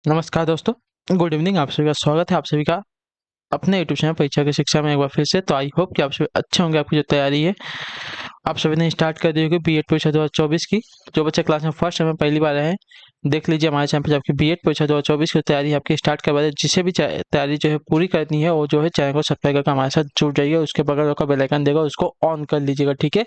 नमस्कार दोस्तों, good evening. आप सभी का स्वागत है आप सभी का अपने यूट्यूब चैनल परीक्षा की शिक्षा में एक बार फिर से। तो आई होप कि आप सभी अच्छे होंगे। आपकी जो तैयारी है आप सभी ने स्टार्ट कर दी होगी बीएड परीक्षा 2024 की। जो बच्चे क्लास में फर्स्ट टाइम पहली बार आए हैं, देख लीजिए हमारे चैनल पर आपकी बीएड परीक्षा 2024 की तैयारी आपकी स्टार्ट करवा दे। जिसे भी तैयारी जो है पूरी करनी है वो जो है चैनल को सब्सक्राइब करके हमारे साथ जुड़ जाइए। उसके बगल का बेल आइकन देगा, उसको ऑन कर लीजिएगा, ठीक है।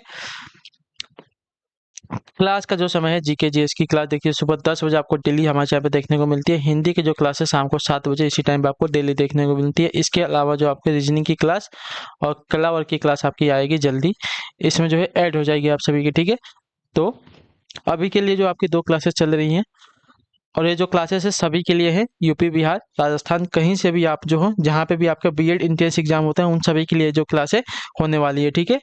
क्लास का जो समय है जीके जीएस की क्लास देखिए सुबह 10 बजे आपको डेली हमारे चैनल पे देखने को मिलती है। हिंदी की जो क्लास है शाम को 7 बजे इसी टाइम पे आपको डेली देखने को मिलती है। इसके अलावा जो आपके रीजनिंग की क्लास और कला वर्ग की क्लास आपकी आएगी जल्दी, इसमें जो है ऐड हो जाएगी आप सभी की, ठीक है। तो अभी के लिए जो आपकी 2 क्लासेस चल रही हैं और ये जो क्लासेस है सभी के लिए है, यूपी बिहार राजस्थान कहीं से भी आप जो हो, जहाँ पे भी आपका बीएड एंट्रेंस एग्जाम होता है उन सभी के लिए जो क्लासेस होने वाली है, ठीक है।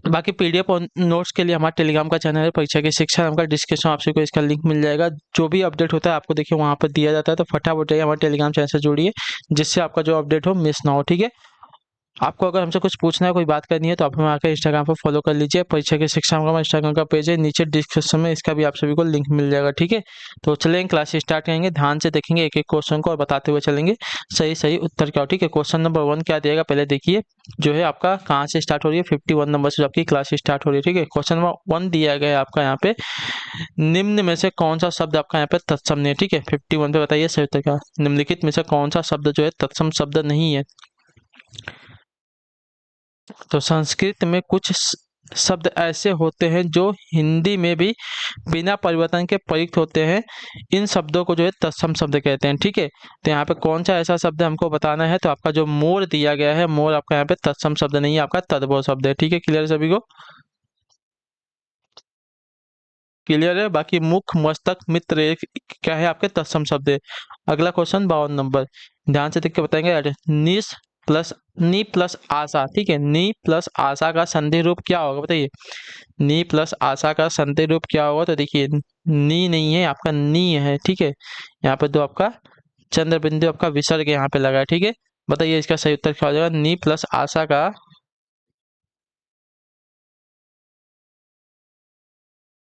बाकी पीडीएफ और नोट्स के लिए हमारा टेलीग्राम का चैनल है परीक्षा की शिक्षा नाम का। डिस्क्रिप्शन आपसे को इसका लिंक मिल जाएगा। जो भी अपडेट होता है आपको देखिए वहाँ पर दिया जाता है, तो फटाफट जाइए हमारे टेलीग्राम चैनल से जुड़िए, जिससे आपका जो अपडेट हो मिस ना हो, ठीक है। आपको अगर हमसे कुछ पूछना है, कोई बात करनी है, तो आप हमें आकर इंस्टाग्राम पर फॉलो कर लीजिए। परीक्षा की शिक्षा का हमारा इंस्टाग्राम का पेज है, नीचे डिस्क्रिप्शन में इसका भी आप सभी को लिंक मिल जाएगा, ठीक है। तो चलेंगे क्लास स्टार्ट करेंगे, ध्यान से देखेंगे एक एक क्वेश्चन को और बताते हुए चलेंगे सही सही उत्तर क्या हो, ठीक है। क्वेश्चन नंबर 1 क्या दिएगा पहले देखिए। जो है आपका कहाँ से स्टार्ट हो रही है, 51 नंबर से जो आपकी क्लास स्टार्ट हो रही है, ठीक है। क्वेश्चन नंबर 1 दिया गया है आपका यहाँ पे, निम्न में से कौन सा शब्द आपका यहाँ पे तत्सम नहीं है, ठीक है। 51 पे बताइए सही उत्तर क्या। निम्नलिखित में से कौन सा शब्द जो है तत्सम शब्द नहीं है। तो संस्कृत में कुछ शब्द ऐसे होते हैं जो हिंदी में भी बिना परिवर्तन के प्रयुक्त होते हैं। इन शब्दों को जो है तत्सम शब्द कहते हैं, ठीक है। तो यहाँ पे कौन सा ऐसा शब्द हमको बताना है, तो आपका जो मोर दिया गया है, मोर आपका यहाँ पे तत्सम शब्द नहीं है, आपका तद्भव शब्द है, ठीक है। क्लियर है सभी को, क्लियर है। बाकी मुख मस्तक मित्र एक क्या है आपके तत्सम शब्द है। अगला क्वेश्चन 52 नंबर, ध्यान से देख के बताएंगे। निस प्लस नी प्लस आशा, ठीक है। नी प्लस आशा का संधि रूप क्या होगा बताइए। नी प्लस आशा का संधि रूप क्या होगा, तो देखिए नी नहीं है आपका नी है, ठीक है। यहाँ पे दो आपका चंद्र बिंदु आपका विसर्ग यहाँ पे लगा है, ठीक है। बताइए इसका सही उत्तर क्या हो जाएगा। नी प्लस आशा का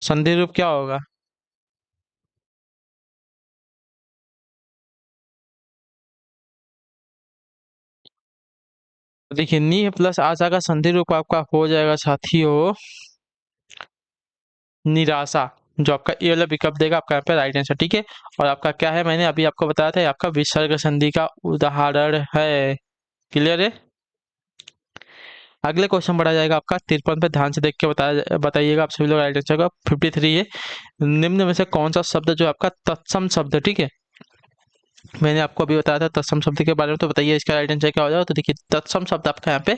संधि रूप क्या होगा। तो देखिए नी प्लस आशा का संधि रूप आपका हो जाएगा साथियों निराशा। जो आपका ये वाला विकल्प देगा आपका यहाँ पे राइट आंसर, ठीक है। और आपका क्या है, मैंने अभी आपको बताया था, ये आपका विसर्ग संधि का उदाहरण है। क्लियर है। अगले क्वेश्चन बढ़ा जाएगा आपका 53 पे, ध्यान से देख के बताइएगा आप सभी लोग राइट आंसर का। 53 है, निम्न में से कौन सा शब्द जो आपका तत्सम शब्द है, ठीक है। मैंने आपको अभी बताया था तत्सम शब्द के बारे में, तो बताइए इसका राइट आंसर क्या हो जाएगा। तो देखिए तत्सम शब्द आपका यहाँ पे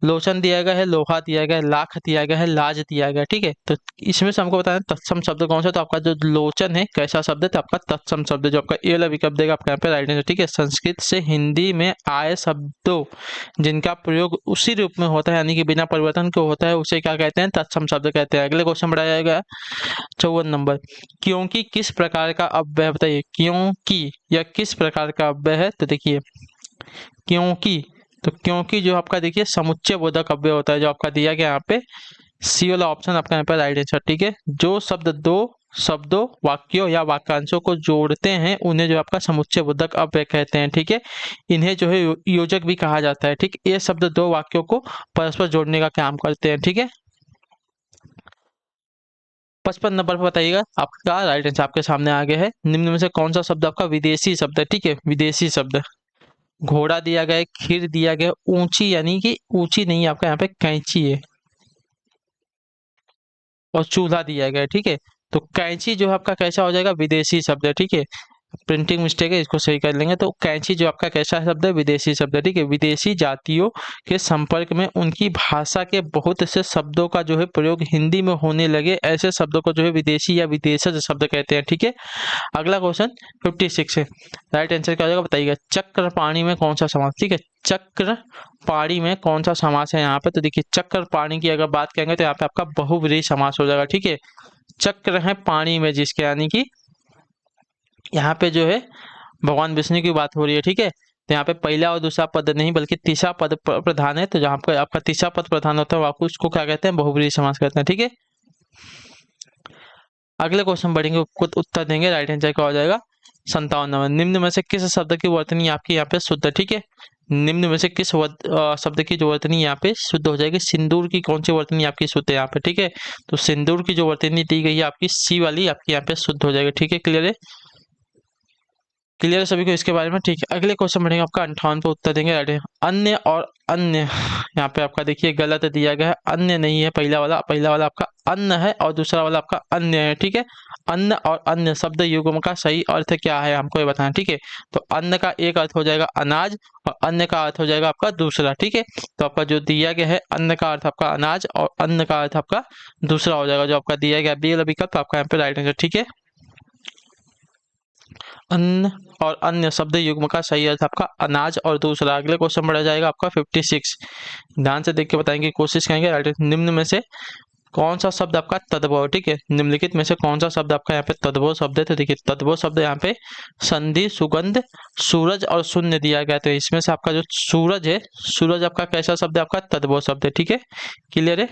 लोचन दिया गया है, लोहा दिया गया है, लाख दिया गया है, लाज दिया गया है, ठीक है। तो इसमें से हमको बताना तत्सम शब्द कौन सा, तो आपका जो लोचन है कैसा शब्द है, तो आपका तत्सम शब्द है। जो आपका ए वाला विकल्प देगा आपका यहाँ पे राइट आंसर, ठीक है। संस्कृत से हिंदी में आए शब्दों जिनका प्रयोग उसी रूप में होता है, यानी कि बिना परिवर्तन के होता है, उसे क्या कहते हैं, तत्सम शब्द कहते हैं। अगले क्वेश्चन बढ़ाया जाएगा 54 नंबर, क्योंकि किस प्रकार का अव्यय बताइए। क्योंकि या किस प्रकार का अव्यय है, तो देखिए क्योंकि, तो क्योंकि जो आपका देखिए समुच्चय बोधक अव्यय होता है, जो आपका दिया गया यहाँ पे सी वाला ऑप्शन आपका यहाँ पे राइट आंसर, ठीक है। जो शब्द दो शब्दों वाक्यों या वाक्यांशों को जोड़ते हैं उन्हें जो आपका समुच्चय बोधक अव्यय कहते हैं, ठीक है। इन्हें जो है योजक भी कहा जाता है, ठीक। ये शब्द दो वाक्यों को परस्पर जोड़ने का काम करते हैं, ठीक है। 55 नंबर पर बताइएगा आपका राइट आंसर आपके सामने आ गया है। निम्न में से कौन सा शब्द आपका विदेशी शब्द है, ठीक है। विदेशी शब्द, घोड़ा दिया गया है, खीर दिया गया है, ऊंची यानी कि ऊंची नहीं है आपका यहाँ पे कैंची है, और चूल्हा दिया गया है, ठीक है। तो कैंची जो है आपका कैसा हो जाएगा, विदेशी शब्द है, ठीक है। प्रिंटिंग मिस्टेक है, इसको सही कर लेंगे। तो कैंची जो आपका कैसा शब्द है, विदेशी शब्द है, ठीक है। विदेशी जातियों के संपर्क में उनकी भाषा के बहुत से शब्दों का जो है प्रयोग हिंदी में होने लगे, ऐसे शब्दों को जो है विदेशी या विदेशज शब्द कहते हैं, ठीक है। अगला क्वेश्चन 56 है, राइट आंसर क्या हो जाएगा बताइएगा। चक्र पाणी में कौन सा समास, ठीक है। चक्र पाणी में कौन सा समास है यहाँ पे, तो देखिए चक्र पाणी की अगर बात करेंगे तो यहाँ पे आपका बहुव्रीहि समास हो जाएगा, ठीक है। चक्र है पाणी में जिसके, यानी कि यहाँ पे जो है भगवान विष्णु की बात हो रही है, ठीक है। तो यहाँ पे पहला और दूसरा पद नहीं बल्कि तीसरा पद प्रधान है, तो जहाँ पे आपका तीसरा पद प्रधान होता है आपको उसको क्या कहते हैं, बहुव्रीहि समास कहते हैं, ठीक है। अगले क्वेश्चन पढ़ेंगे, खुद उत्तर देंगे। राइट आंसर क्या हो जाएगा 57 नंबर। निम्न में से किस शब्द की वर्तनी आपकी यहाँ पे शुद्ध है, ठीक है। निम्न में से किस शब्द की जो वर्तनी यहाँ पे शुद्ध हो जाएगी, सिंदूर की कौन सी वर्तनी आपकी शुद्ध है यहाँ पे, ठीक है। तो सिंदूर की जो वर्तनी दी गई है आपकी सी वाली आपकी यहाँ पे शुद्ध हो जाएगी, ठीक है। क्लियर है, क्लियर है सभी को इसके बारे में, ठीक है। अगले क्वेश्चन बढ़ेंगे आपका 58 पे उत्तर देंगे। राइट है, अन्य और अन्य यहाँ पे आपका देखिए गलत दिया गया है, अन्य नहीं है पहला वाला आपका अन्न है और दूसरा वाला आपका अन्य है, ठीक है। अन्न और अन्य शब्द युग्म का सही अर्थ क्या है हमको ये बताना, ठीक है। तो अन्न का एक अर्थ हो जाएगा अनाज और अन्य का अर्थ हो जाएगा आपका दूसरा, ठीक है। तो आपका जो दिया गया है अन्न का अर्थ आपका अनाज और अन्न का अर्थ आपका दूसरा हो जाएगा, जो आपका दिया गया बी वाला विकल्प आपका यहाँ पे राइट आंसर, ठीक है। अन्न और अन्य शब्द युग्म का सही अर्थ आपका अनाज और दूसरा। अगले क्वेश्चन बढ़ा जाएगा आपका 56। ध्यान से देख के बताएंगे की कोशिश करेंगे। राइट, निम्न में से कौन सा शब्द आपका तद्भव, ठीक है। निम्नलिखित में से कौन सा शब्द आपका यहाँ पे तद्भव शब्द है, तो देखिए तद्भव शब्द यहाँ पे संधि, सुगंध, सूरज और शून्य दिया गया। तो इसमें से आपका जो सूरज है, सूरज आपका कैसा शब्द है, आपका तद्भव शब्द है, ठीक है। क्लियर है,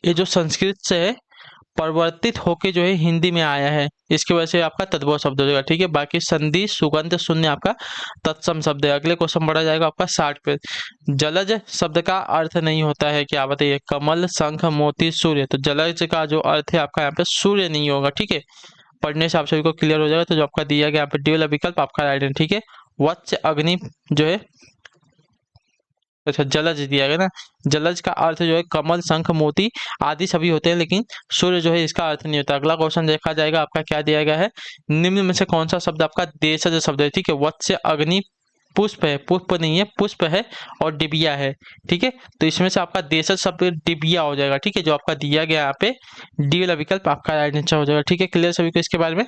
ये जो संस्कृत से है परिवर्तित होके जो है हिंदी में आया है, इसकी वजह से आपका तद्भव शब्द हो जाएगा, ठीक है। बाकी संधि, सुगंध, शून्य आपका तत्सम शब्द है। अगले क्वेश्चन बढ़ा जाएगा आपका 60 पे। जलज शब्द का अर्थ नहीं होता है क्या, बताइए। कमल, शंख, मोती, सूर्य। तो जलज का जो अर्थ है आपका यहाँ पे सूर्य नहीं होगा, ठीक है। पढ़ने से आप सभी को क्लियर हो जाएगा। तो जो आपका दिया गया यहाँ पे डी वाला विकल्प आपका राइट है, ठीक है। वत्स, अग्नि जो है, अच्छा जलज दिया गया ना, जलज का अर्थ जो है कमल, शंख, मोती आदि सभी होते हैं, लेकिन सूर्य जो है इसका अर्थ नहीं होता। अगला क्वेश्चन देखा जाएगा आपका क्या दिया गया है, निम्न में से कौन सा शब्द आपका देशज शब्द है, ठीक है। वत्स्य, अग्नि, पुष्प है, पुष्प नहीं है, पुष्प है और डिबिया है, ठीक है। तो इसमें से आपका देशज शब्द डिबिया हो जाएगा, ठीक है। जो आपका दिया गया यहाँ पे डी वाला विकल्प आपका राइट आंसर हो जाएगा, ठीक है। क्लियर सभी को इसके बारे में।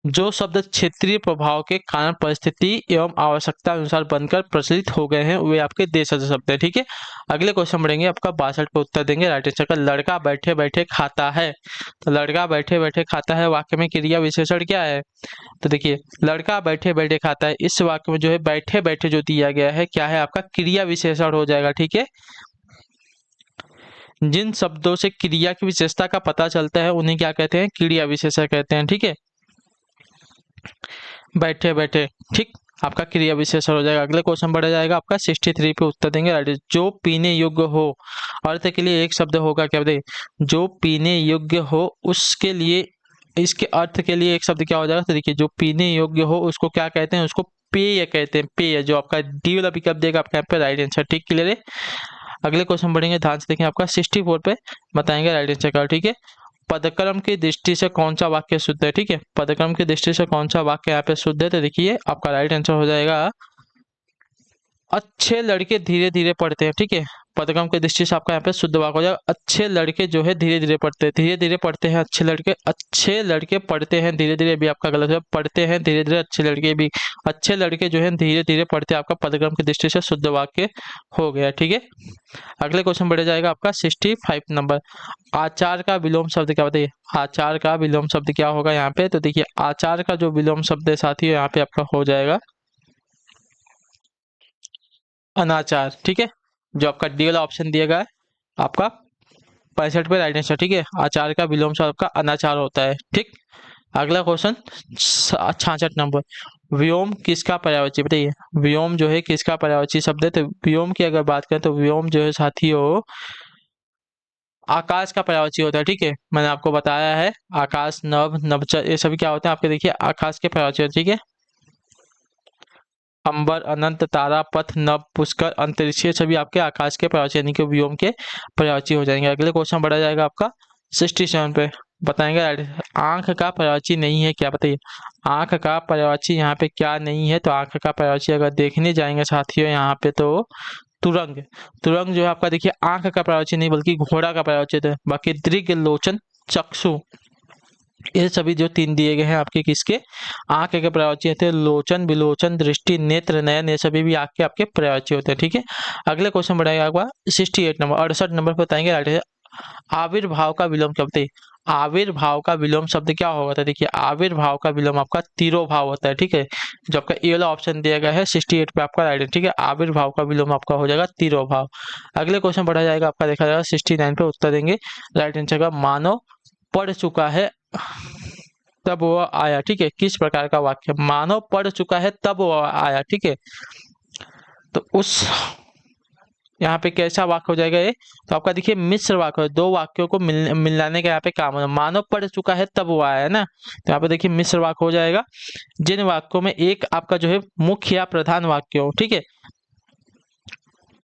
जो शब्द क्षेत्रीय प्रभाव के कारण परिस्थिति एवं आवश्यकता अनुसार बनकर प्रचलित हो गए हैं वे आपके देशज शब्द है, ठीक है। अगले क्वेश्चन बढ़ेंगे आपका 62 पे उत्तर देंगे। राइट आंसर का लड़का बैठे बैठे खाता है। तो लड़का बैठे बैठे खाता है वाक्य में क्रिया विशेषण क्या है, तो देखिए लड़का बैठे बैठे खाता है, इस वाक्य में जो है बैठे बैठे जो दिया गया है क्या है आपका क्रिया विशेषण हो जाएगा, ठीक है। जिन शब्दों से क्रिया की विशेषता का पता चलता है उन्हें क्या कहते हैं, क्रिया विशेषण कहते हैं, ठीक है। बैठे बैठे, ठीक, आपका क्रिया विशेषण हो जाएगा। अगले क्वेश्चन बढ़ा जाएगा आपका 63 पे उत्तर देंगे। राइट, जो पीने योग्य हो अर्थ के लिए एक शब्द होगा क्या, बताइए। जो पीने योग्य हो उसके लिए, इसके अर्थ के लिए एक शब्द क्या हो जाएगा, तो देखिए जो पीने योग्य हो उसको क्या कहते हैं, उसको पेय कहते हैं, पेय। जो आपका डी वाला विकल्प देगा आपका यहाँ पे राइट आंसर, ठीक। क्लियर है, अगले क्वेश्चन बढ़ेंगे, ध्यान से देखें। आपका 64 पे बताएंगे राइट आंसर का, ठीक है। पदक्रम की दृष्टि से कौन सा वाक्य शुद्ध है, ठीक है। पदक्रम की दृष्टि से कौन सा वाक्य यहाँ पे शुद्ध है, तो देखिए आपका राइट आंसर हो जाएगा अच्छे लड़के धीरे धीरे पढ़ते हैं, ठीक है। पदक्रम की दृष्टि से आपका यहाँ पे शुद्ध वाक्य हो जाएगा अच्छे लड़के जो है धीरे धीरे पढ़ते हैं, धीरे धीरे पढ़ते हैं अच्छे लड़के, अच्छे लड़के पढ़ते हैं धीरे धीरे भी आपका गलत है, पढ़ते हैं धीरे धीरे अच्छे लड़के भी, अच्छे लड़के जो है धीरे धीरे पढ़ते हैं, आपका पदक्रम की दृष्टि से शुद्ध वाक्य हो गया, ठीक है। अगले क्वेश्चन बढ़ जाएगा आपका 65 नंबर। आचार का विलोम शब्द क्या, बताइए। आचार का विलोम शब्द क्या होगा यहाँ पे, तो देखिए आचार का जो विलोम शब्द है साथियों यहाँ पे आपका हो जाएगा अनाचार, ठीक है। जो आपका डी वाला ऑप्शन दिया गया है आपका 65 पे राइट आंसर, ठीक है। आचार का विलोम शब्द आपका अनाचार होता है, ठीक। अगला क्वेश्चन 66 नंबर। व्योम किसका पर्यायवाची, बताइए। व्योम जो है किसका पर्यायवाची शब्द है, तो व्योम की अगर बात करें तो व्योम जो है साथियों आकाश का पर्यायवाची होता है, ठीक है। मैंने आपको बताया है आकाश, नभ, नभचर ये सभी क्या होते हैं आपके, देखिए आकाश के पर्यायवाची, ठीक है। अंबर, अनंत, तारा, पथ, नभ, पुष्कर, अंतरिक्ष ये सभी आपके आकाश के पर्यायवाची यानी कि व्योम के पर्यायवाची हो जाएंगे। अगले क्वेश्चन बढ़ा जाएगा आपका 67 पे बताएंगे। आंख का पर्यायवाची नहीं है क्या, बताइए। आंख का पर्यायवाची यहाँ पे क्या नहीं है, तो आंख का पर्यायवाची अगर देखने जाएंगे साथियों यहाँ पे तो तुरंग। तुरंग जो है आपका देखिए आंख का पर्यायवाची नहीं बल्कि घोड़ा का पर्यायवाची है। बाकी दृग, लोचन, चक्षु ये सभी जो तीन दिए गए हैं आपके किसके आंख के पर्यायवाची होते हैं। लोचन, विलोचन, दृष्टि, नेत्र, नयन ये सभी भी आंख के आपके पर्यायवाची होते हैं, ठीक है। अगले क्वेश्चन बढ़ाएगा आपका 68 नंबर 68 नंबर पर बताएंगे आविर्भाव का विलोम क्या, बताइए। आविर्भाव का विलोम शब्द क्या होता है? देखिए आविर्भाव का विलोम आपका तिरोभाव होता है, ठीक है। जो आपका ए वाला ऑप्शन दिया गया है 68 पे आपका राइट है, ठीक है। आविर्भाव का विलोम आपका हो जाएगा तिरोभाव। अगले क्वेश्चन बढ़ा जाएगा आपका, देखा जाएगा 69 पे उत्तर देंगे राइट आंसर का, मानव पढ़ चुका है तब वह आया, ठीक है। किस प्रकार का वाक्य? मानव पढ़ चुका है तब वह आया, ठीक है। तो उस यहाँ पे कैसा वाक्य हो जाएगा ये? तो आपका देखिए मिश्र वाक्य है, दो वाक्यों को मिलाने का यहाँ पे काम है। मानव पढ़ चुका है तब वो आया है ना, तो यहाँ पे देखिए मिश्र वाक्य हो जाएगा। जिन वाक्यों में एक आपका जो है मुख्य या प्रधान वाक्य हो, ठीक है,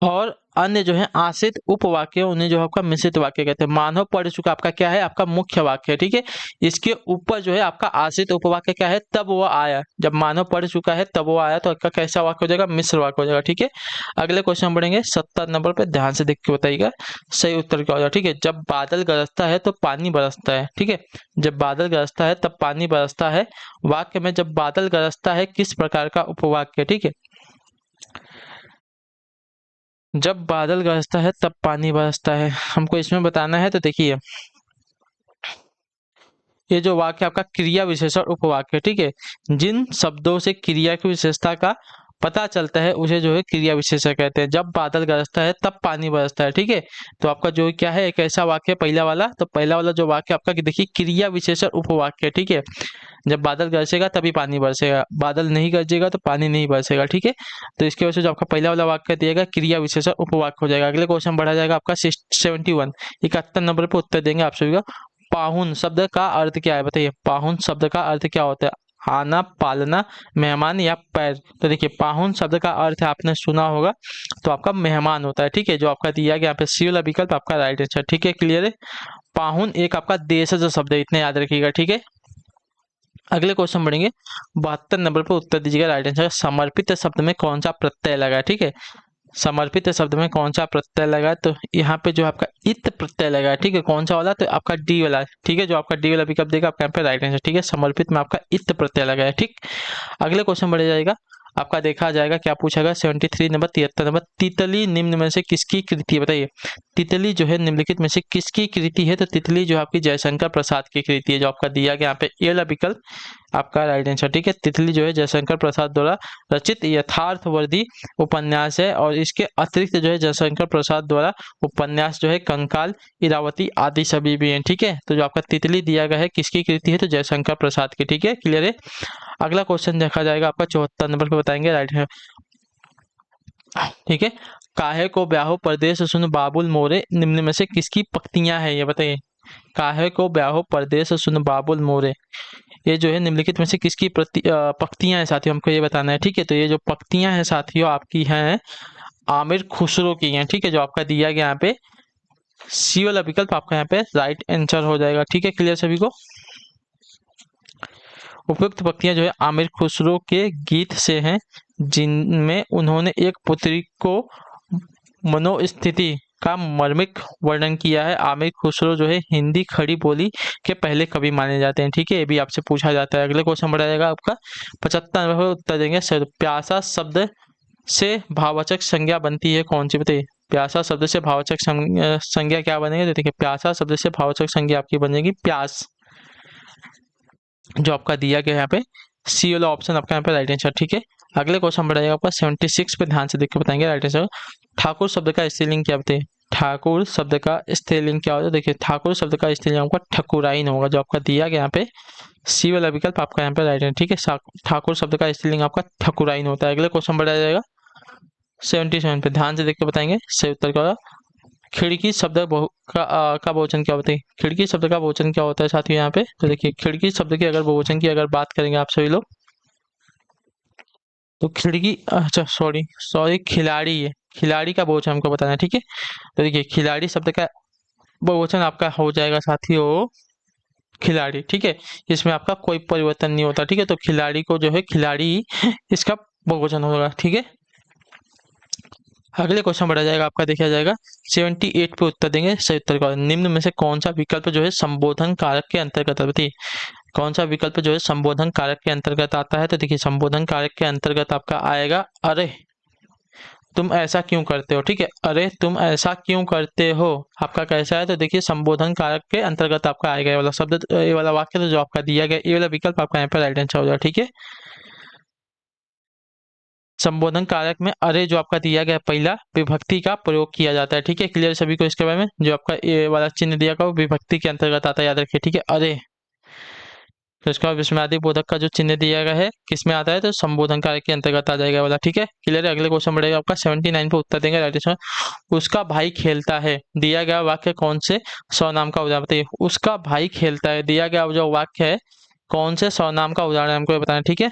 और अन्य जो है आश्रित उपवाक्य, उन्हें जो है आपका मिश्रित वाक्य कहते हैं। मानव पढ़ चुका आपका क्या है? आपका मुख्य वाक्य है, ठीक है। इसके ऊपर जो है आपका आश्रित उपवाक्य क्या है? तब वो आया। जब मानव पढ़ चुका है तब वो आया, तो आपका कैसा वाक्य हो जाएगा? मिश्र वाक्य हो जाएगा, ठीक है। अगले क्वेश्चन बढ़ेंगे 70 नंबर पे, ध्यान से देख के बताइएगा सही उत्तर क्या हो जाएगा, ठीक है। जब बादल गरजता है तो पानी बरसता है, ठीक है। जब बादल गरजता है तब पानी बरसता है। वाक्य में जब बादल गरजता है किस प्रकार का उपवाक्य, ठीक है। जब बादल गरजता है तब पानी बरसता है, हमको इसमें बताना है। तो देखिए ये जो वाक्य आपका क्रिया विशेषण उपवाक्य, ठीक है। जिन शब्दों से क्रिया की विशेषता का पता चलता है उसे जो है क्रिया विशेषण कहते हैं। जब बादल गरजता है तब पानी बरसता है, ठीक है। तो आपका जो क्या है, एक ऐसा वाक्य पहला वाला, तो पहला वाला जो वाक्य आपका देखिए क्रिया विशेषण उपवाक्य, ठीक है। जब बादल गरजेगा तभी पानी बरसेगा, बादल नहीं गरजेगा तो पानी नहीं बरसेगा, ठीक है। तो इसकी वजह से जो आपका पहला वाला वाक्य दिएगा क्रिया विशेषण उपवाक्य हो जाएगा। अगले क्वेश्चन बढ़ा जाएगा आपका 71, 71 नंबर पे उत्तर देंगे आप सभी का। पाहुन शब्द का अर्थ क्या है? बताइए पाहुन शब्द का अर्थ क्या होता है? आना, पालना, मेहमान या पैर? तो देखिए पाहुन शब्द का अर्थ आपने सुना होगा, तो आपका मेहमान होता है, ठीक है। जो आपका दिया गया यहाँ पे सी वाला विकल्प आपका राइट आंसर, ठीक है। क्लियर है। पाहुन एक आपका देशज शब्द है, इतने याद रखिएगा, ठीक है। अगले क्वेश्चन बढ़ेंगे 72 नंबर पर उत्तर दीजिएगा राइट आंसर। समर्पित शब्द में कौन सा प्रत्यय लगा है, ठीक है। समर्पित शब्द में कौन सा प्रत्यय लगा है? तो यहाँ पे जो आपका इत प्रत्यय लगा है, ठीक है। कौन सा वाला? तो आपका डी वाला, ठीक है। जो आपका डी वाला विकल्प देगा आपका यहाँ पे राइट आंसर, ठीक है। समर्पित में आपका इत प्रत्यय लगा है, ठीक। अगले क्वेश्चन बढ़ जाएगा आपका, देखा जाएगा क्या पूछा गया 73 नंबर, 73 नंबर। तितली निम्न में से किसकी कृति है? बताइए तितली जो है निम्नलिखित में से किसकी कृति है? तो तितली जो आपकी जयशंकर प्रसाद की कृति है। जो आपका दिया गया यहाँ पे ये वाला विकल्प आपका राइट आंसर, ठीक है। तितली जो है जयशंकर प्रसाद द्वारा रचित यथार्थवर्दी उपन्यास है, और इसके अतिरिक्त जो है जयशंकर प्रसाद द्वारा उपन्यास जो है कंकाल, इरावती आदि सभी भी हैं, ठीक है। तो जो आपका तितली दिया गया है किसकी कृति है? तो जयशंकर प्रसाद की, ठीक है। क्लियर है। अगला क्वेश्चन देखा जाएगा आपका 74 नंबर पे, बताएंगे राइट है, ठीक है। काहे को ब्याहो परदेस सुन बाबुल मोरे, निम्न में से किसकी पंक्तियां हैं? ये बताइए। काहे को ब्याहो परदेस सुन बाबुल मोरे, ये जो है निम्नलिखित में से किसकी पंक्तियां हैं साथियों, हमको ये बताना है, ठीक है। तो ये जो पंक्तियां हैं साथियों आपकी हैं आमिर खुसरो की हैं, ठीक है। जो आपका दिया गया यहाँ पे सी वाला विकल्प आपका यहाँ पे राइट आंसर हो जाएगा, ठीक है। क्लियर सभी को। उपयुक्त पंक्तियां जो है आमिर खुसरो के गीत से हैं, जिनमें उन्होंने एक पुत्री को मनोस्थिति का मार्मिक वर्णन किया है। आमिर खुसरो जो है हिंदी खड़ी बोली के पहले कवि माने जाते हैं, ठीक है। ये भी आपसे पूछा जाता है। अगले क्वेश्चन बढ़ा जाएगा आपका 75 नंबर पर उत्तर देंगे। प्यासा शब्द से भाववाचक संज्ञा बनती है कौन सी? बताइए प्यासा शब्द से भाववाचक संज्ञा क्या बनेगी? तो देखिए प्यासा शब्द से भाववाचक संज्ञा आपकी बनेगी प्यास। जो आपका दिया गया यहाँ पे सी वाला ऑप्शन आपका यहाँ पे राइट आंसर, ठीक है। अगले क्वेश्चन बढ़ाएगा आपका 76 पे, ध्यान से देख के बताएंगे राइट आंसर। ठाकुर शब्द का स्त्रीलिंग क्या बताइए? ठाकुर शब्द का स्त्रीलिंग क्या होता है? देखिए ठाकुर शब्द का स्त्रीलिंग आपका ठकुराइन होगा। जो आपका दिया गया यहाँ पे सी वाला विकल्प आपका यहाँ पे राइट है, ठीक है। ठाकुर शब्द का स्त्रीलिंग आपका ठकुराइन होता है। अगले क्वेश्चन बढ़ाया जाएगा 77 पे, ध्यान से देख के बताएंगे सही उत्तर क्या होगा। खिड़की शब्द का बहुवचन क्या होता है? खिड़की शब्द का बहुवचन क्या होता है साथियों यहाँ पे? तो देखिए खिड़की शब्द की अगर बहुवचन की अगर बात करेंगे आप सभी लोग, तो खिड़की, अच्छा सॉरी खिलाड़ी है, खिलाड़ी का बहुवचन हमको बताना है, ठीक है। तो देखिए खिलाड़ी शब्द का बहुवचन आपका हो जाएगा साथियों खिलाड़ी, ठीक है। इसमें आपका कोई परिवर्तन नहीं होता, ठीक है। तो खिलाड़ी को जो है खिलाड़ी इसका बहुवचन होगा, ठीक है। अगले क्वेश्चन बढ़ा जाएगा आपका, देखा जाएगा 78 पे उत्तर देंगे सही उत्तर का। निम्न में से कौन सा विकल्प जो है संबोधन कारक के अंतर्गत बताइए? कौन सा विकल्प जो है संबोधन कारक के अंतर्गत आता है? तो देखिए संबोधन कारक के अंतर्गत आपका आएगा अरे। तुम ऐसा क्यों करते हो, ठीक है। अरे तुम ऐसा क्यों करते हो आपका कैसा है, तो देखिए संबोधन कारक के अंतर्गत आपका आएगा ये वाला शब्द, ये वाला वाक्य, तो जो आपका दिया गया ये वाला विकल्प आपका यहाँ पे राइट आंसर हो जाएगा, ठीक है। संबोधन कारक में अरे जो आपका दिया गया पहला विभक्ति का प्रयोग किया जाता है, ठीक है। क्लियर सभी को इसके बारे में, जो आपका ये वाला चिन्ह दिया गया वो विभक्ति के अंतर्गत आता है, याद रखिए, ठीक है। अरे तो इसका विस्मयादि बोधक का जो चिन्ह दिया गया है किस में आता है, तो संबोधन कारक के अंतर्गत आ जाएगा वाला, ठीक है। क्लियर है। अगले क्वेश्चन बढ़ेगा आपका 79 पे उत्तर देंगे राइट आंसर। उसका भाई खेलता है, दिया गया वाक्य कौन से सर्वनाम का उदाहरण बताइए। उसका भाई खेलता है, दिया गया जो वाक्य है कौन से सर्वनाम का उदाहरण हमको ये बताना, ठीक है।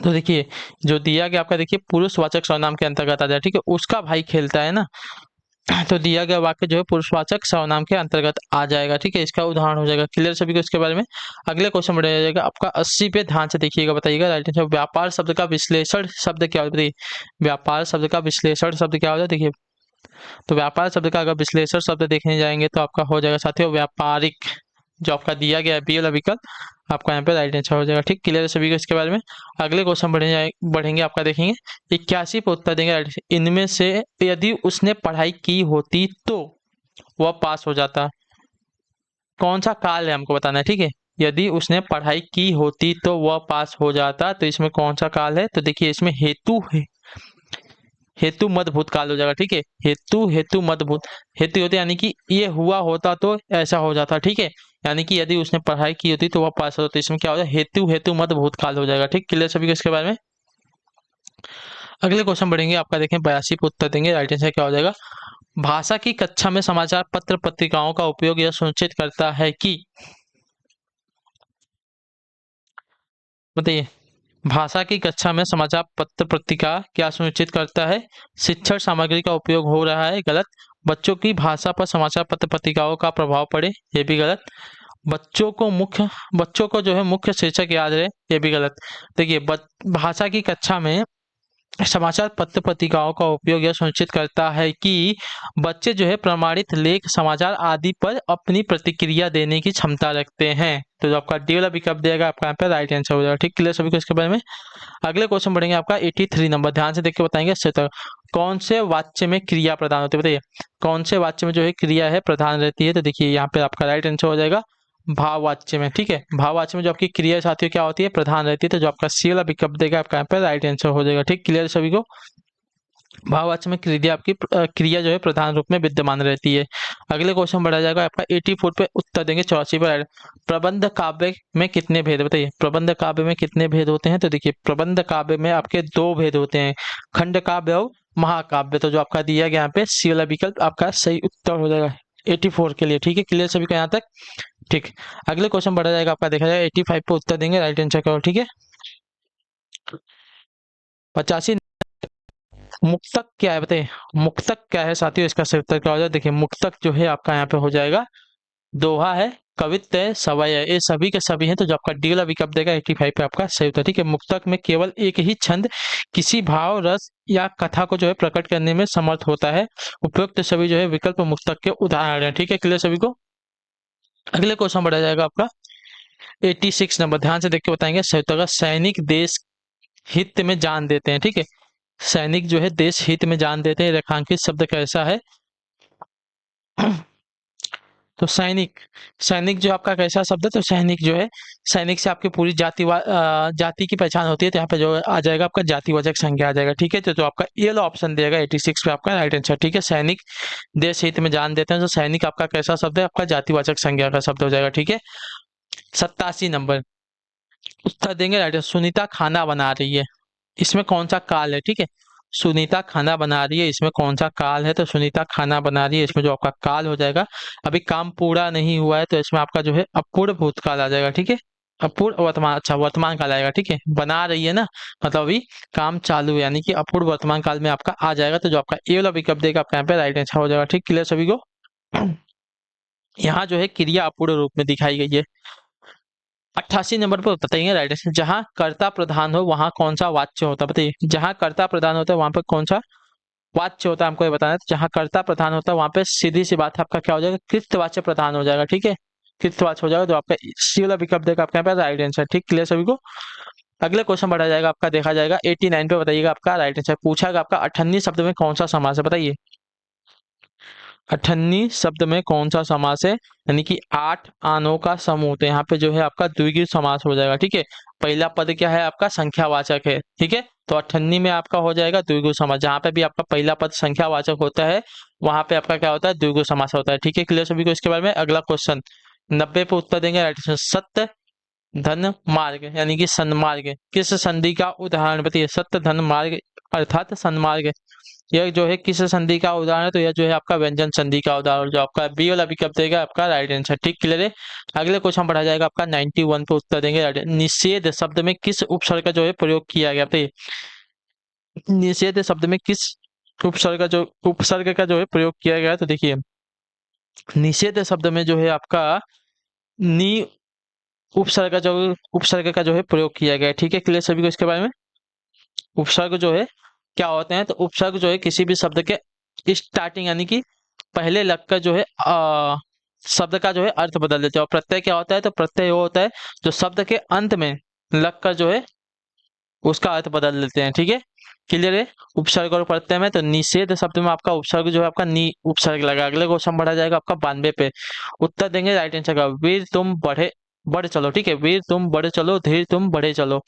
तो देखिए जो दिया गया आपका, देखिए पुरुषवाचक सर्वनाम के अंतर्गत आ जाए, ठीक है। उसका भाई खेलता है ना, तो दिया गया वाक्य जो है पुरुषवाचक सर्वनाम के अंतर्गत आ जाएगा, ठीक है। इसका उदाहरण हो जाएगा। क्लियर सभी को इसके बारे में। अगले क्वेश्चन बढ़ जाएगा आपका 80 पे, ध्यान से देखिएगा, बताइएगा राइट आंसर। व्यापार शब्द का विश्लेषण शब्द क्या होता है, व्यापार शब्द का विश्लेषण शब्द क्या होता है, देखिए। तो व्यापार शब्द का अगर विश्लेषण शब्द देखने जाएंगे तो आपका हो जाएगा साथियों व्यापारिक, जो आपका दिया गया है बी वाला विकल्प आपका यहाँ पे राइट आंसर हो जाएगा, ठीक। क्लियर सभी को इसके बारे में। अगले क्वेश्चन बढ़ेंगे आपका, देखेंगे 81 पे उत्तर देंगे राइट। इनमें से यदि उसने पढ़ाई की होती तो वह पास हो जाता, कौन सा काल है हमको बताना है, ठीक है। यदि उसने पढ़ाई की होती तो वह पास हो जाता, तो इसमें कौन सा काल है, तो देखिए इसमें हेतु है, हेतु मद भूतकाल हो जाएगा, ठीक है। हेतु मद भूत, हेतु होते यानी कि ये हुआ होता तो ऐसा हो जाता, ठीक है। यानी कि यदि उसने पढ़ाई की होती तो वह पास होता, तो इसमें क्या हो जाएगा, हेतु मद भूतकाल हो जाएगा, ठीक। क्लियर सभी को इसके बारे में। अगले क्वेश्चन बढ़ेंगे आपका, देखें 82 पे उत्तर देंगे राइट आंसर क्या हो जाएगा। भाषा की कक्षा में समाचार पत्र पत्रिकाओं का उपयोग यह सुनिश्चित करता है कि, बताइए, भाषा की कक्षा में समाचार पत्र पत्रिका क्या सुनिश्चित करता है, शिक्षण सामग्री का उपयोग हो रहा है, गलत। बच्चों की भाषा पर समाचार पत्र पत्रिकाओं का प्रभाव पड़े, ये भी गलत। बच्चों को जो है मुख्य शीर्षक याद रहे, ये भी गलत। देखिए भाषा की कक्षा में समाचार पत्र पत्रिकाओं का उपयोग यह सुनिश्चित करता है कि बच्चे जो है प्रमाणित लेख समाचार आदि पर अपनी प्रतिक्रिया देने की क्षमता रखते हैं, तो जो आपका डी वाला विकल्प देगा आपका यहाँ पे राइट आंसर हो जाएगा, ठीक। क्लियर सभी को इसके बारे में। अगले क्वेश्चन बढ़ेंगे आपका 83 नंबर, ध्यान से देख के बताएंगे अच्छे तक। कौन से वाच्य में क्रिया प्रधान होती है, बताइए कौन से वाच्य में जो है क्रिया है प्रधान रहती है, तो देखिए यहाँ पे आपका राइट आंसर हो जाएगा भाववाच्य में, ठीक है। भाववाच्य में जो आपकी क्रिया साथियों क्या होती है, प्रधान रहती है, तो जो आपका सी वाला विकल्प देगा आपका यहाँ पे राइट आंसर हो जाएगा, ठीक। क्लियर सभी को। भाववाच्य में क्रिया आपकी क्रिया जो है प्रधान रूप में विद्यमान रहती है। अगले क्वेश्चन बढ़ा जाएगा आपका 84 पे उत्तर देंगे 84 पर। प्रबंध काव्य में कितने भेद, बताइए प्रबंध काव्य में कितने भेद होते हैं, तो देखिए प्रबंध काव्य में आपके दो भेद होते हैं, खंड काव्य और महाकाव्य, तो जो आपका दिया गया यहाँ पे सी वाला विकल्प आपका सही उत्तर हो जाएगा 84 के लिए, ठीक है। क्लियर सभी को यहाँ तक, ठीक। अगले क्वेश्चन बढ़ा जाएगा आपका, देखा जाएगा 85 पे उत्तर देंगे राइट आंसर क्या, ठीक है। 85 मुक्तक क्या है, बताइए मुक्तक क्या है साथियों, इसका सही उत्तर क्या हो जाएगा, देखिए मुक्तक जो है आपका यहाँ पे हो जाएगा दोहा है, कवित्व है, सवय है, ये सभी के सभी हैं, तो जो आपका डी वाला विकल्प देगा 85 पे आपका सही उत्तर, ठीक है। मुक्तक में केवल एक ही छंद किसी भाव रस या कथा को जो है प्रकट करने में समर्थ होता है, उपयुक्त सभी जो है विकल्प मुक्तक के उदाहरण है, ठीक है। क्लियर सभी को। अगले क्वेश्चन बढ़ा जाएगा आपका 86 नंबर, ध्यान से देख के बताएंगे सही उत्तर। सैनिक देश हित में जान देते हैं, ठीक है। सैनिक जो है देश हित में जान देते हैं, रेखांकित शब्द कैसा है, तो सैनिक, सैनिक जो आपका कैसा शब्द है, तो सैनिक जो है सैनिक से आपकी पूरी जाति की पहचान होती है, तो यहाँ पे जो आ जाएगा आपका जातिवाचक संज्ञा आ जाएगा, ठीक है। तो जो आपका ये वाला ऑप्शन देगा 86 पे आपका राइट आंसर, ठीक है। सैनिक देश हित में जान देते हैं, तो सैनिक आपका कैसा शब्द है, आपका जातिवाचक संज्ञा का शब्द हो जाएगा, ठीक है। 87 नंबर उत्तर देंगे राइट। सुनीता खाना बना रही है, इसमें कौन सा काल है, ठीक है। सुनीता खाना बना रही है, इसमें कौन सा काल है, तो सुनीता खाना बना रही है, इसमें जो आपका काल हो जाएगा, अभी काम पूरा नहीं हुआ है, तो इसमें आपका जो है अपूर्ण भूतकाल आ जाएगा, ठीक है। अपूर्ण वर्तमान, अच्छा वर्तमान काल आएगा, ठीक है। बना रही है ना, मतलब अभी काम चालू है, यानी कि अपूर्ण वर्तमान काल में आपका आ जाएगा, तो जो आपका ए वाला विकल्प देगा आपका यहाँ पे राइट आंसर हो जाएगा, ठीक। क्लियर सभी को। यहाँ जो है क्रिया अपूर्ण रूप में दिखाई गई है। 88 नंबर पर बताइए राइट आंसर। जहां कर्ता प्रधान हो वहां कौन सा वाच्य होता है, बताइए जहां कर्ता प्रधान होता है वहां पर कौन सा वाच्य होता है, हमको ये बताना है। तो जहां कर्ता प्रधान होता है वहां पे सीधी सी बात है आपका क्या हो जाएगा, कृतवाच्य प्रधान हो जाएगा, ठीक है। कृतवाच्य हो जाएगा, तो आपका सी वाला विकल्प देगा आपके यहाँ पे राइट आंसर, ठीक। क्लियर सभी को। अगले क्वेश्चन बढ़ा जाएगा आपका, देखा जाएगा 89 पे। बताइएगा आपका राइट आंसर पूछा गया आपका, अठन्नी शब्द में कौन सा समास है, बताइए। अठन्नी शब्द में कौन सा समास है, यानी कि 8 आनों का समूह। तो यहाँ पे जो है आपका द्विगु समास हो जाएगा, ठीक है। पहला पद क्या है आपका, संख्यावाचक है, ठीक है। तो अठन्नी में आपका हो जाएगा द्विगु समास। जहाँ पे भी आपका पहला पद संख्यावाचक होता है वहां पे आपका क्या होता है, द्विगु समास होता है, ठीक है। क्लियर सभी को इसके बारे में। अगला क्वेश्चन 90 पे उत्तर देंगे राइट आंसर, सत्य धन मार्ग यानी कि सन्मार्ग किस संधि का उदाहरण, बताइए। सत्य धन मार्ग अर्थात सन्मार्ग, यह जो है किस संधि का उदाहरण है, तो यह जो है आपका व्यंजन संधि का उदाहरण, जो आपका बी वाला विकल्प देगा आपका राइट आंसर, ठीक। क्लियर है। अगले क्वेश्चन बढ़ा जाएगा आपका 91 पे उत्तर देंगे निषेध शब्द में किस उपसर्ग का जो है प्रयोग किया गया, बताइए। निषेध शब्द में किस उपसर्ग का जो है प्रयोग किया गया है, तो देखिए निषेध शब्द में जो है आपका नी उपसर्ग का जो है प्रयोग किया गया है, ठीक है। क्लियर सभी को इसके बारे में। उपसर्ग जो है क्या होते हैं, तो उपसर्ग जो है किसी भी शब्द के स्टार्टिंग यानी कि पहले लगकर जो है शब्द का जो है अर्थ बदल देते हैं। और प्रत्यय क्या होता है, तो प्रत्यय वो होता है जो शब्द के अंत में लगकर जो है उसका अर्थ बदल देते हैं, ठीक है। क्लियर है। उपसर्ग और प्रत्यय में, तो निषेध शब्द में आपका उपसर्ग जो है आपका नी उपसर्ग लगा। अगले क्वेश्चन बढ़ा जाएगा आपका 92 पे। उत्तर देंगे राइट आंसर का, वीर तुम बढ़ चलो, ठीक है। वीर तुम बढ़ चलो, धीर तुम बढ़े चलो,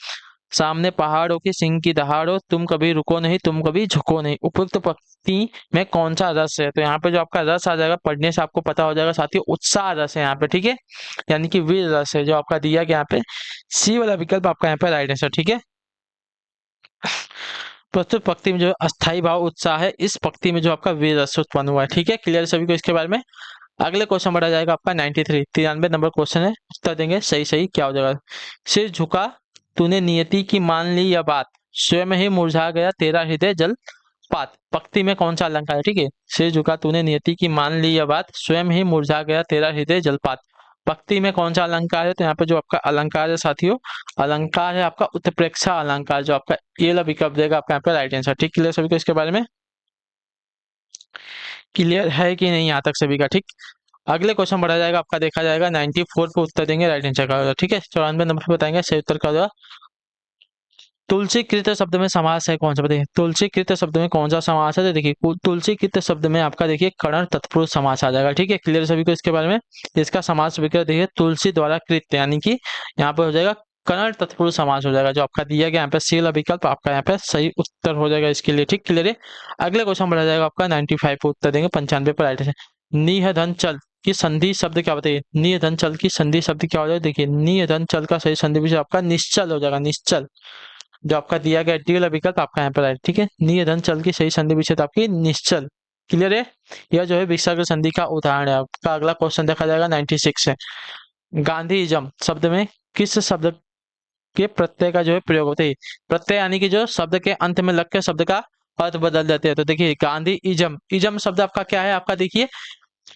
सामने पहाड़ों की सिंह की दहाड़ो, तुम कभी रुको नहीं, तुम कभी झुको नहीं। उपयुक्त पंक्ति में कौन सा रस है, तो यहाँ पे जो आपका रस आ जाएगा, पढ़ने से आपको पता हो जाएगा साथियों, उत्साह रस है यहाँ पे, ठीक है। यानी कि वीर रस है जो आपका दिया गया यहाँ पे, सी वाला विकल्प आपका यहाँ पे राइट आंसर, ठीक है। प्रस्तुत पंक्ति में जो अस्थाई भाव उत्साह है, इस पंक्ति में जो आपका वीर रस उत्पन्न हुआ है, ठीक है। क्लियर सभी को इसके बारे में। अगले क्वेश्चन बढ़ा जाएगा आपका 93 नंबर क्वेश्चन है। उत्तर देंगे सही सही क्या हो जाएगा। सिर झुका तूने नियति की मान ली यह बात, स्वयं ही मुरझा गया तेरा हृदय जल पात। पंक्ति में कौन सा अलंकार है, ठीक है। सिर झुका तूने नियति की मान ली यह बात, स्वयं ही मुरझा गया तेरा हृदय जलपात। पंक्ति में कौन सा अलंकार है, तो यहाँ पे जो आपका अलंकार है साथियों, अलंकार है आपका उत्प्रेक्षा अलंकार, जो आपका ये वाला विकल्प देगा आपका यहाँ पे राइट आंसर, ठीक। क्लियर सभी को इसके बारे में। क्लियर है कि नहीं यहाँ तक सभी का, ठीक। अगले क्वेश्चन बढ़ा जाएगा आपका, देखा जाएगा 94 पे उत्तर देंगे राइट आंसर का, ठीक है। 94 नंबर पे बताएंगे सही उत्तर का होगा। तुलसी कृत शब्द में समास है कौन सा, बताइए। तुलसी कृत शब्द में कौन सा समास है, तो देखिए तुलसी कृत शब्द में आपका देखिए कर्ण तत्पुरुष समास आ जाएगा, ठीक है। क्लियर सभी को इसके बारे में। इसका समास विग्रह देखिए तुलसी द्वारा कृत, यानी कि यहाँ पे हो जाएगा कर्ण तत्पुरुष समास हो जाएगा, जो आपका दिया गया यहाँ पे सी वाला विकल्प आपका यहाँ पे सही उत्तर हो जाएगा इसके लिए, ठीक। क्लियर है। अगले क्वेश्चन बढ़ा जाएगा आपका 95 पे उत्तर देंगे 95 पर राइट है। निहधन चल की संधि शब्द क्या, बताइए। निहधन चल की संधि शब्द क्या हो जाएगा, देखिए निहधन चल का सही संधि विषय आपका निश्चल हो जाएगा, निश्चल, जो आपका दिया गया डी वाला विकल्प आपका यहाँ पर है, ठीक है। निधन चल की सही संधि विच्छेद आपकी निश्चल। क्लियर है। यह जो है विसर्ग संधि का उदाहरण है आपका। अगला क्वेश्चन देखा जाएगा 96 है। गांधीइज्म शब्द में किस शब्द के प्रत्यय का जो है प्रयोग होता है, प्रत्यय यानी कि जो शब्द के अंत में लग के शब्द का अर्थ बदल देते हैं। तो देखिए गांधी इज्म, इज्म शब्द आपका क्या है, आपका देखिए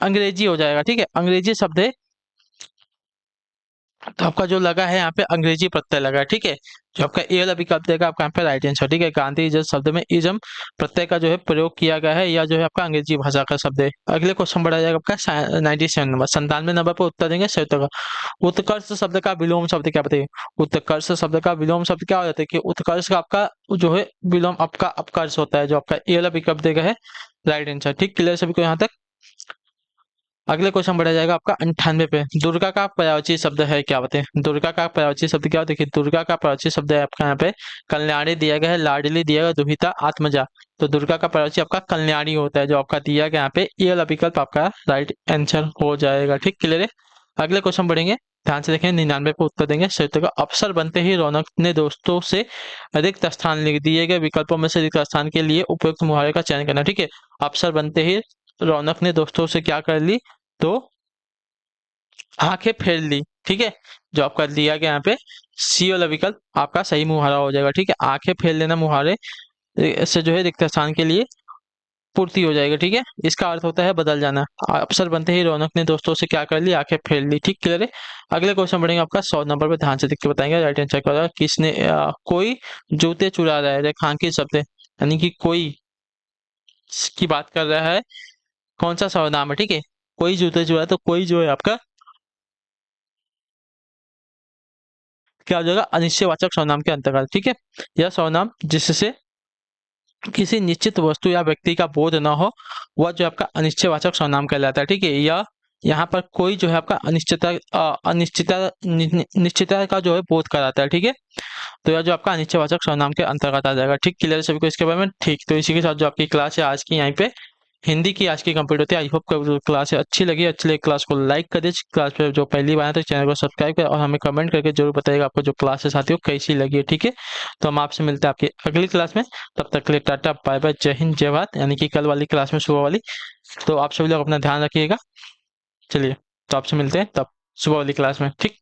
अंग्रेजी हो जाएगा, ठीक है। अंग्रेजी शब्द है, तो आपका जो लगा है यहाँ पे अंग्रेजी प्रत्यय लगा है, ठीक है। जो आपका ए वाला विकल्प देगा आपका यहाँ पे राइट आंसर, ठीक है। गांधी इज्म शब्द में इज्म प्रत्यय का जो है प्रयोग किया गया है, या जो है आपका अंग्रेजी भाषा का शब्द है। अगले क्वेश्चन बढ़ा जाएगा आपका 97 नंबर, 97 नंबर पर उत्तर देंगे सही उत्तर का। उत्कर्ष शब्द का विलोम शब्द क्या, बताइए। उत्कर्ष शब्द का विलोम शब्द क्या हो जाता है, कि उत्कर्ष का आपका जो है विलोम आपका अपकर्ष होता है, जो आपका ए वाला विकल्प देगा है राइट आंसर, ठीक। क्लियर सभी को यहाँ तक। अगले क्वेश्चन बढ़ा जाएगा आपका 98 पे। दुर्गा का पर्यायवाची शब्द है क्या, बताएं। दुर्गा का पर्यायवाची शब्द क्या, देखिए दुर्गा का पर्यायवाची शब्द है आपका यहाँ पे कल्याणी दिया गया है, लाडली दिया गया, दुहिता, आत्मजा। तो दुर्गा का पर्यायवाची आपका कल्याणी होता है, जो आपका दिया गया यहाँ पे ये वाला विकल्प आपका राइट आंसर हो जाएगा, ठीक। क्लियर है। अगले क्वेश्चन बढ़ेंगे, ध्यान से देखें। 99 पे उत्तर देंगे सही उत्तर का। अवसर बनते ही रौनक ने दोस्तों से रिक्त स्थान लिख दिए गए विकल्पों में से रिक्त स्थान के लिए उपयुक्त मुहावरे का चयन करना, ठीक है। अवसर बनते ही रौनक ने दोस्तों से क्या कर ली, तो आंखें फेर ली, ठीक है। जो आपका दिया गया यहाँ पे सी वाला विकल्प आपका सही मुहावरा हो जाएगा, ठीक है। आंखें फेर लेना मुहावरे से जो है रिक्त स्थान के लिए पूर्ति हो जाएगा, ठीक है। इसका अर्थ होता है बदल जाना। अवसर बनते ही रौनक ने दोस्तों से क्या कर ली, आंखें फेर ली, ठीक। क्लियर है। अगले क्वेश्चन बढ़ेंगे आपका 100 नंबर पे, ध्यान से देख के बताएंगे राइट आंसर क्या होगा। किसने कोई जूते चुरा रहा है, रेखांकित शब्द है, यानी कि कोई की बात कर रहा है, कौन सा सर्वनाम है, ठीक है। कोई जूते चुरा, तो कोई जो है आपका क्या हो जाएगा, अनिश्चयवाचक सर्वनाम के अंतर्गत। ठीक है, यह सर्वनाम जिससे किसी निश्चित वस्तु या व्यक्ति का बोध न हो, वह जो आपका अनिश्चयवाचक सर्वनाम कहलाता है। ठीक है, यह यहाँ पर कोई जो है आपका निश्चितता का जो है बोध कराता है। ठीक है, तो यह जो आपका अनिश्चयवाचक सर्वनाम के अंतर्गत आ जाएगा। ठीक, क्लियर है सभी को इसके बारे में। ठीक, तो इसी के साथ जो आपकी क्लास है आज की यहीं पे हिंदी की आज की कंप्लीट होती है। आई होप कि क्लास है अच्छी लगी क्लास को लाइक कर दीजिए, क्लास पे जो पहली बार है तो चैनल को सब्सक्राइब करें और हमें कमेंट करके जरूर बताइएगा आपको जो क्लास है साथियों कैसी लगी है। ठीक है, तो हम आपसे मिलते हैं आपकी अगली क्लास में, तब तक के लिए टाटा बाय बाय, जय हिंद जय भारत। यानी कि कल वाली क्लास में सुबह वाली, तो आप सभी लोग अपना ध्यान रखिएगा। चलिए, तो आपसे मिलते हैं तब सुबह वाली क्लास में। ठीक।